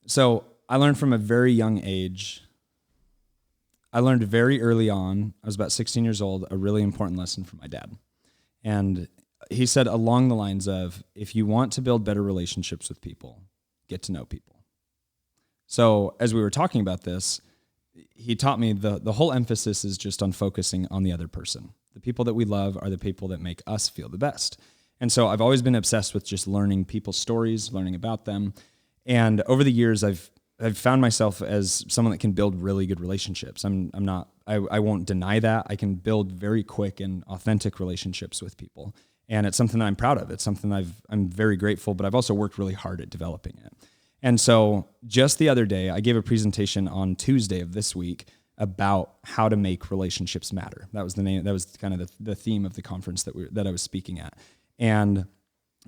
So I learned from a very young age. I learned very early on, I was about 16 years old, a really important lesson from my dad. And he said along the lines of, if you want to build better relationships with people, get to know people. So as we were talking about this, he taught me the whole emphasis is just on focusing on the other person. The people that we love are the people that make us feel the best. And so I've always been obsessed with just learning people's stories, learning about them. And over the years, I've found myself as someone that can build really good relationships. I won't deny that. I can build very quick and authentic relationships with people. And it's something that I'm proud of. It's something I'm very grateful, but I've also worked really hard at developing it. And so just the other day, I gave a presentation on Tuesday of this week about how to make relationships matter. That was the name. That was kind of the theme of the conference that I was speaking at. And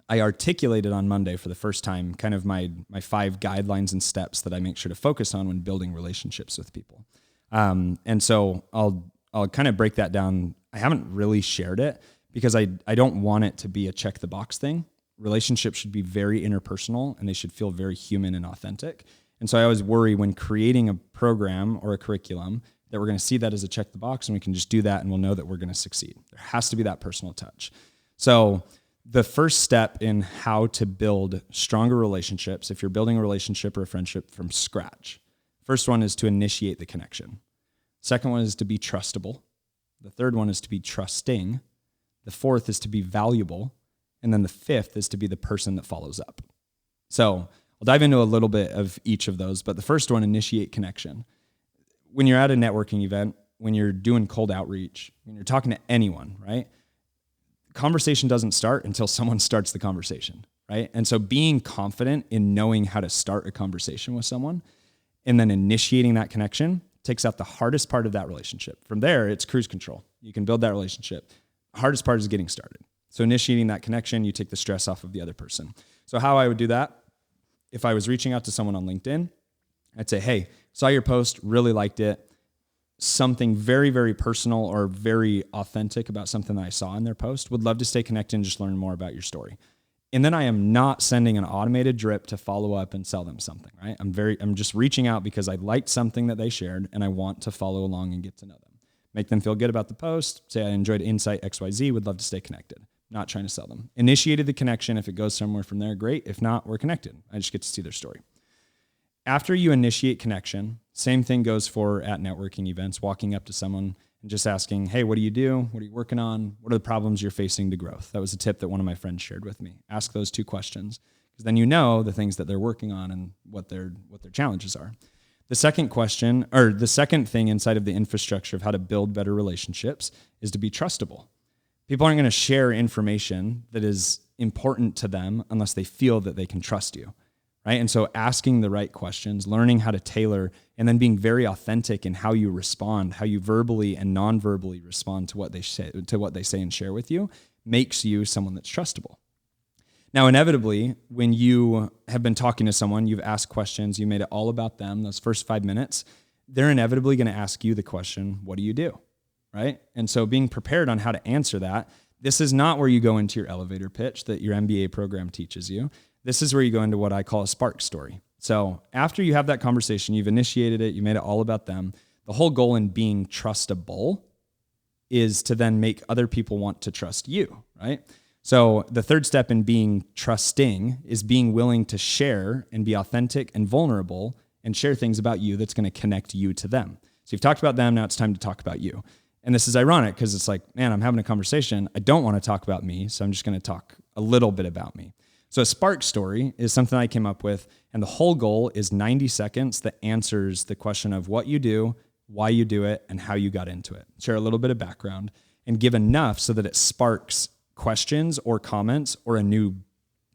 I articulated on Monday for the first time kind of my 5 guidelines and steps that I make sure to focus on when building relationships with people. And so I'll kind of break that down. I haven't really shared it because I don't want it to be a check the box thing. Relationships should be very interpersonal and they should feel very human and authentic. And so I always worry when creating a program or a curriculum that we're going to see that as a check the box and we can just do that and we'll know that we're going to succeed. There has to be that personal touch. So the first step in how to build stronger relationships, if you're building a relationship or a friendship from scratch, first one is to initiate the connection. Second one is to be trustable. The third one is to be trusting. The fourth is to be valuable. And then the fifth is to be the person that follows up. So I'll dive into a little bit of each of those, but the first one, initiate connection. When you're at a networking event, when you're doing cold outreach, when you're talking to anyone, right? Conversation doesn't start until someone starts the conversation, right? And so being confident in knowing how to start a conversation with someone and then initiating that connection takes out the hardest part of that relationship. From there, it's cruise control. You can build that relationship. The hardest part is getting started. So initiating that connection, you take the stress off of the other person. So how I would do that, if I was reaching out to someone on LinkedIn, I'd say, hey, saw your post, really liked it. Something very, very personal or very authentic about something that I saw in their post. Would love to stay connected and just learn more about your story. And then I am not sending an automated drip to follow up and sell them something, right? I'm just reaching out because I liked something that they shared and I want to follow along and get to know them. Make them feel good about the post. Say I enjoyed insight XYZ, would love to stay connected. Not trying to sell them. Initiated the connection. If it goes somewhere from there, great. If not, we're connected. I just get to see their story. After you initiate connection, same thing goes for at networking events, walking up to someone and just asking, hey, what do you do? What are you working on? What are the problems you're facing to growth? That was a tip that one of my friends shared with me. Ask those 2 questions because then you know the things that they're working on and what their challenges are. The second question, or the second thing inside of the infrastructure of how to build better relationships is to be trustable. People aren't going to share information that is important to them unless they feel that they can trust you, right? And so asking the right questions, learning how to tailor, and then being very authentic in how you respond, how you verbally and non-verbally respond to what they say and share with you, makes you someone that's trustable. Now, inevitably, when you have been talking to someone, you've asked questions, you made it all about them, those first 5 minutes, they're inevitably going to ask you the question, what do you do? Right? And so being prepared on how to answer that, this is not where you go into your elevator pitch that your MBA program teaches you. This is where you go into what I call a spark story. So after you have that conversation, you've initiated it, you made it all about them. The whole goal in being trustable is to then make other people want to trust you, right? So the third step in being trusting is being willing to share and be authentic and vulnerable and share things about you that's going to connect you to them. So you've talked about them, now it's time to talk about you. And this is ironic because it's like, man, I'm having a conversation. I don't want to talk about me, so I'm just going to talk a little bit about me. So a spark story is something I came up with, and the whole goal is 90 seconds that answers the question of what you do, why you do it, and how you got into it. Share a little bit of background and give enough so that it sparks questions or comments or a new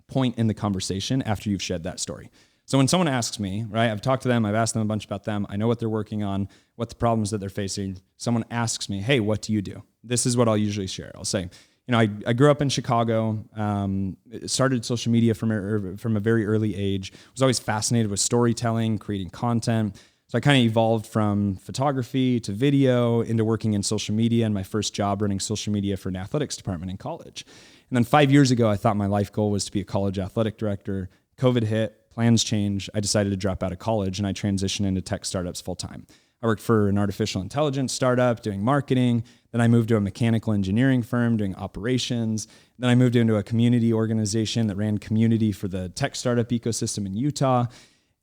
point in the conversation after you've shared that story. So when someone asks me, right, I've talked to them, I've asked them a bunch about them, I know what they're working on, what the problems that they're facing. Someone asks me, hey, what do you do? This is what I'll usually share. I'll say, I grew up in Chicago, started social media from a very early age, was always fascinated with storytelling, creating content. So I kind of evolved from photography to video into working in social media, and my first job running social media for an athletics department in college. And then 5 years ago, I thought my life goal was to be a college athletic director. COVID hit, plans change. I decided to drop out of college and I transitioned into tech startups full time. I worked for an artificial intelligence startup doing marketing. Then I moved to a mechanical engineering firm doing operations. Then I moved into a community organization that ran community for the tech startup ecosystem in Utah.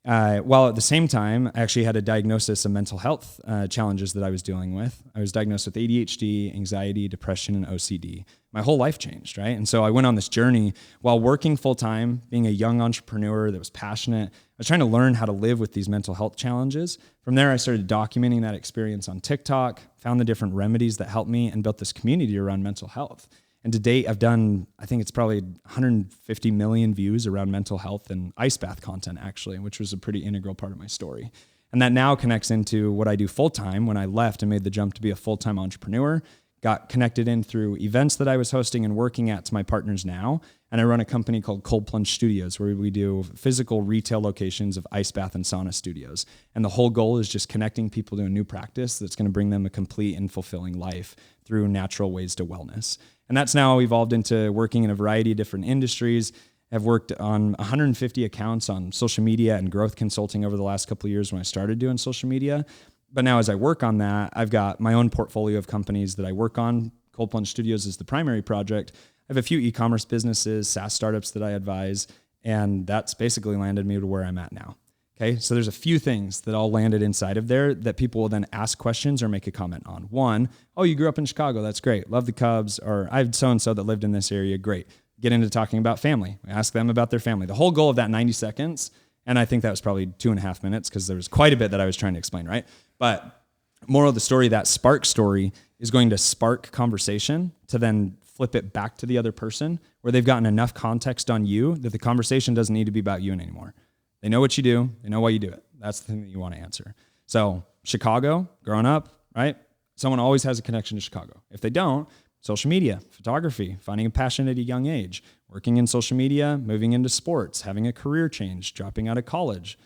While at the same time, I actually had a diagnosis of mental health challenges that I was dealing with. I was diagnosed with ADHD, anxiety, depression, and OCD. My whole life changed, right? And so I went on this journey while working full time, being a young entrepreneur that was passionate. I was trying to learn how to live with these mental health challenges. From there, I started documenting that experience on TikTok, found the different remedies that helped me, and built this community around mental health. And to date, I've done, I think it's probably 150 million views around mental health and ice bath content, actually, which was a pretty integral part of my story. And that now connects into what I do full-time when I left and made the jump to be a full-time entrepreneur, got connected in through events that I was hosting and working at to my partners now. And I run a company called Cold Plunge Studios, where we do physical retail locations of ice bath and sauna studios. And the whole goal is just connecting people to a new practice that's going to bring them a complete and fulfilling life through natural ways to wellness. And that's now evolved into working in a variety of different industries. I've worked on 150 accounts on social media and growth consulting over the last couple of years when I started doing social media. But now as I work on that, I've got my own portfolio of companies that I work on. Cold Plunge Studios is the primary project. I have a few e-commerce businesses, SaaS startups that I advise, and that's basically landed me to where I'm at now. Okay, so there's a few things that all landed inside of there that people will then ask questions or make a comment on. One, oh, you grew up in Chicago. That's great. Love the Cubs. Or I have so-and-so that lived in this area. Great. Get into talking about family. Ask them about their family. The whole goal of that 90 seconds, and I think that was probably 2.5 minutes because there was quite a bit that I was trying to explain, right? But moral of the story, that spark story is going to spark conversation to then flip it back to the other person where they've gotten enough context on you that the conversation doesn't need to be about you anymore. They know what you do. They know why you do it. That's the thing that you want to answer. So Chicago, growing up, right? Someone always has a connection to Chicago. If they don't, social media, photography, finding a passion at a young age, working in social media, moving into sports, having a career change, dropping out of college,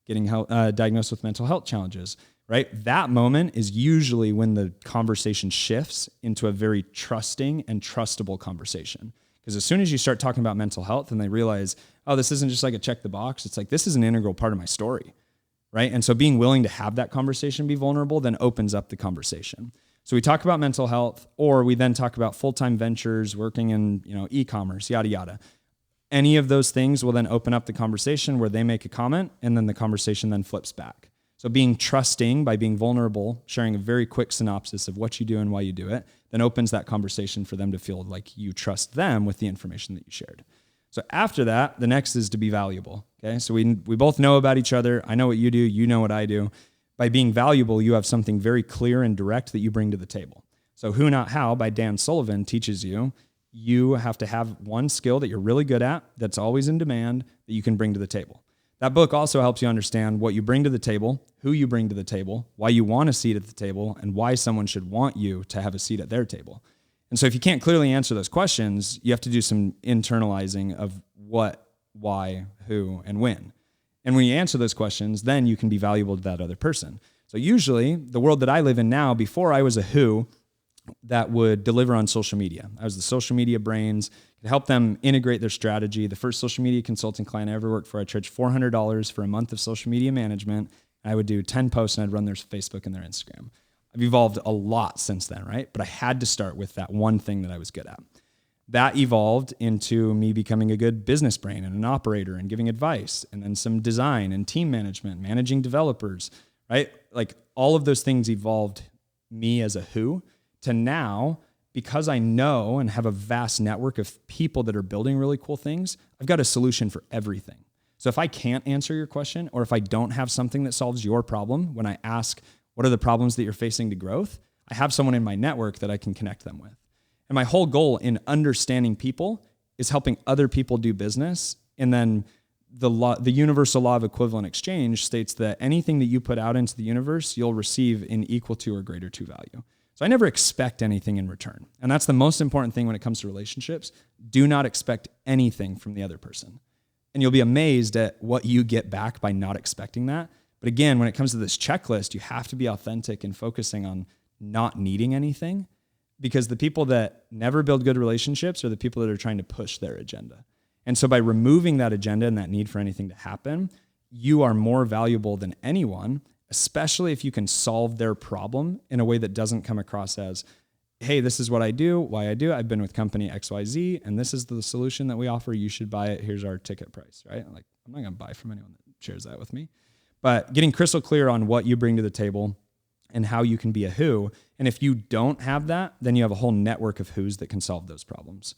getting diagnosed with mental health challenges, right? That moment is usually when the conversation shifts into a very trusting and trustable conversation. Because as soon as you start talking about mental health and they realize, oh, this isn't just like a check the box. It's like, this is an integral part of my story, right? And so being willing to have that conversation, be vulnerable, then opens up the conversation. So we talk about mental health, or we then talk about full-time ventures, working in, e-commerce, yada, yada. Any of those things will then open up the conversation where they make a comment and then the conversation then flips back. So being trusting by being vulnerable, sharing a very quick synopsis of what you do and why you do it, then opens that conversation for them to feel like you trust them with the information that you shared. So after that, the next is to be valuable. Okay. So we both know about each other. I know what you do. You know what I do. By being valuable, you have something very clear and direct that you bring to the table. So Who Not How by Dan Sullivan teaches you have to have one skill that you're really good at, that's always in demand, that you can bring to the table. That book also helps you understand what you bring to the table, who you bring to the table, why you want a seat at the table, and why someone should want you to have a seat at their table. And so if you can't clearly answer those questions, you have to do some internalizing of what, why, who, and when. And when you answer those questions, then you can be valuable to that other person. So usually the world that I live in now, before I was a who that would deliver on social media. I was the social media brains, could help them integrate their strategy. The first social media consulting client I ever worked for, I charged $400 for a month of social media management. I would do 10 posts and I'd run their Facebook and their Instagram. I've evolved a lot since then, right? But I had to start with that one thing that I was good at. That evolved into me becoming a good business brain and an operator and giving advice, and then some design and team management, managing developers, right? Like all of those things evolved me as a who to now, because I know and have a vast network of people that are building really cool things, I've got a solution for everything. So if I can't answer your question, or if I don't have something that solves your problem, when I ask, what are the problems that you're facing to growth? I have someone in my network that I can connect them with. And my whole goal in understanding people is helping other people do business. And then the universal law of equivalent exchange states that anything that you put out into the universe, you'll receive in equal to or greater to value. So I never expect anything in return. And that's the most important thing when it comes to relationships. Do not expect anything from the other person. And you'll be amazed at what you get back by not expecting that. But again, when it comes to this checklist, you have to be authentic and focusing on not needing anything, because the people that never build good relationships are the people that are trying to push their agenda. And so by removing that agenda and that need for anything to happen, you are more valuable than anyone, especially if you can solve their problem in a way that doesn't come across as, hey, this is what I do, why I do it. I've been with company XYZ, and this is the solution that we offer. You should buy it. Here's our ticket price, right? Like, I'm not going to buy from anyone that shares that with me. But getting crystal clear on what you bring to the table and how you can be a who. And if you don't have that, then you have a whole network of who's that can solve those problems.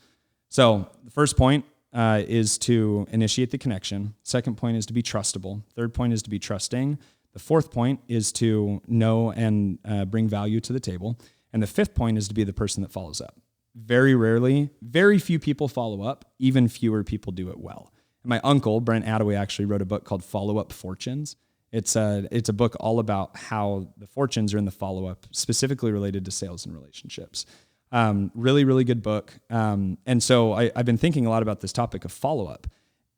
So the first point is to initiate the connection. Second point is to be trustable. Third point is to be trusting. The fourth point is to know and bring value to the table. And the fifth point is to be the person that follows up. Very rarely, very few people follow up. Even fewer people do it well. And my uncle, Brent Attaway, actually wrote a book called Follow-Up Fortunes. It's a book all about how the fortunes are in the follow-up, specifically related to sales and relationships. Really, really good book. And so I've been thinking a lot about this topic of follow-up.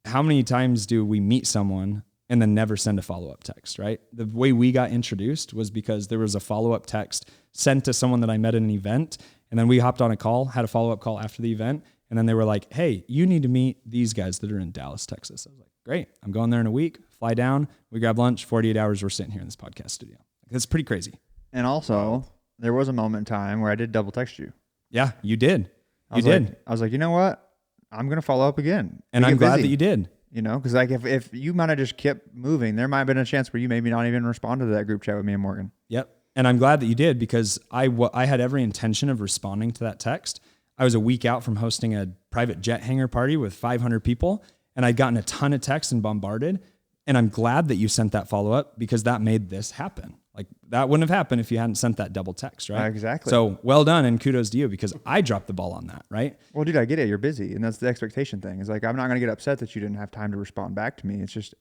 How many times do we meet someone and then never send a follow-up text, right? The way we got introduced was because there was a follow-up text sent to someone that I met at an event, and then we hopped on a call, had a follow-up call after the event, and then they were like, hey, you need to meet these guys that are in Dallas, Texas. I was like, great, I'm going there in a week, fly down, we grab lunch, 48 hours, we're sitting here in this podcast studio. That's pretty crazy. And also, there was a moment in time where I did double text you. Yeah, you did. I was like, you know what? I'm going to follow up again. And I'm glad that you did. You know, because like if you might have just kept moving, there might have been a chance where you maybe not even respond to that group chat with me and Morgan. Yep. And I'm glad that you did, because I had every intention of responding to that text. I was a week out from hosting a private jet hangar party with 500 people, and I'd gotten a ton of texts and bombarded. And I'm glad that you sent that follow-up, because that made this happen. Like, that wouldn't have happened if you hadn't sent that double text, right? Exactly. So well done, and kudos to you, because I dropped the ball on that, right? Well, dude, I get it. You're busy. And that's the expectation thing. It's like, I'm not going to get upset that you didn't have time to respond back to me. It's just,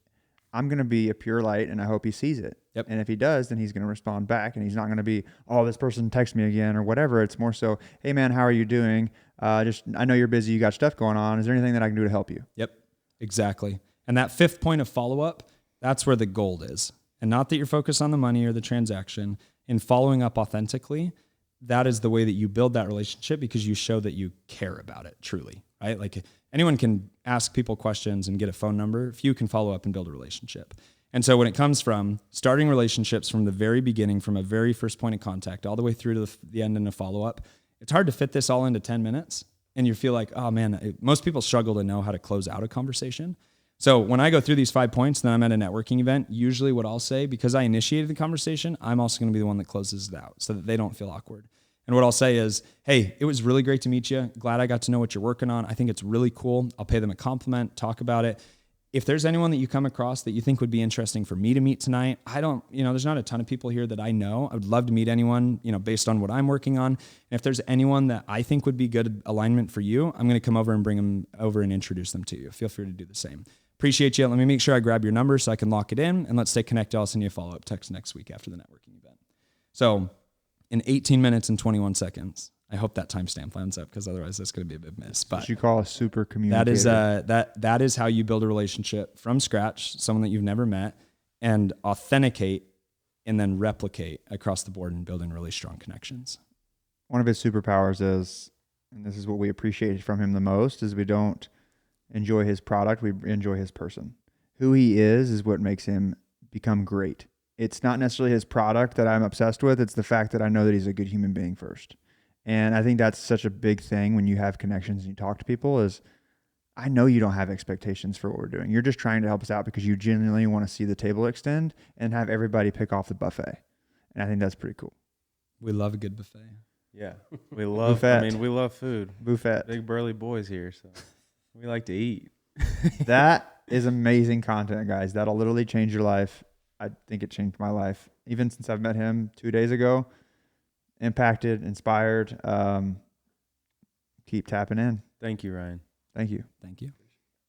I'm going to be a pure light, and I hope he sees it. Yep. And if he does, then he's going to respond back, and he's not going to be, oh, this person texted me again or whatever. It's more so, hey man, how are you doing? I know you're busy. You got stuff going on. Is there anything that I can do to help you? Yep, exactly. And that fifth point of follow-up, that's where the gold is. And not that you're focused on the money or the transaction. In following up authentically, that is the way that you build that relationship, because you show that you care about it truly, right? Like, anyone can ask people questions and get a phone number. Few can follow up and build a relationship. And so when it comes from starting relationships from the very beginning, from a very first point of contact, all the way through to the end in a follow-up, it's hard to fit this all into 10 minutes. And you feel like, oh man, most people struggle to know how to close out a conversation. So when I go through these 5 points, then I'm at a networking event, usually what I'll say, because I initiated the conversation, I'm also going to be the one that closes it out so that they don't feel awkward. And what I'll say is, hey, it was really great to meet you. Glad I got to know what you're working on. I think it's really cool. I'll pay them a compliment, talk about it. If there's anyone that you come across that you think would be interesting for me to meet tonight, there's not a ton of people here that I know. I would love to meet anyone, based on what I'm working on. And if there's anyone that I think would be good alignment for you, I'm going to come over and bring them over and introduce them to you. Feel free to do the same. Appreciate you. Let me make sure I grab your number so I can lock it in, and let's stay connected. I'll send you a follow-up text next week after the networking event. So in 18 minutes and 21 seconds, I hope that timestamp lines up, because otherwise that's going to be a big miss. But you call a super communicator. That is how you build a relationship from scratch, someone that you've never met, and authenticate and then replicate across the board and building really strong connections. One of his superpowers is, and this is what we appreciate from him the most, is we don't enjoy his product, we enjoy his person. Who he is what makes him become great. It's not necessarily his product that I'm obsessed with. It's the fact that I know that he's a good human being first. And I think that's such a big thing when you have connections and you talk to people, is I know you don't have expectations for what we're doing. You're just trying to help us out because you genuinely want to see the table extend and have everybody pick off the buffet. And I think that's pretty cool. We love a good buffet. Yeah. We love, we love food. Buffet. Big burly boys here, so we like to eat. That is amazing content, guys. That'll literally change your life. I think it changed my life. Even since I've met him 2 days ago, impacted, inspired. Keep tapping in. Thank you, Ryan. Thank you. Thank you.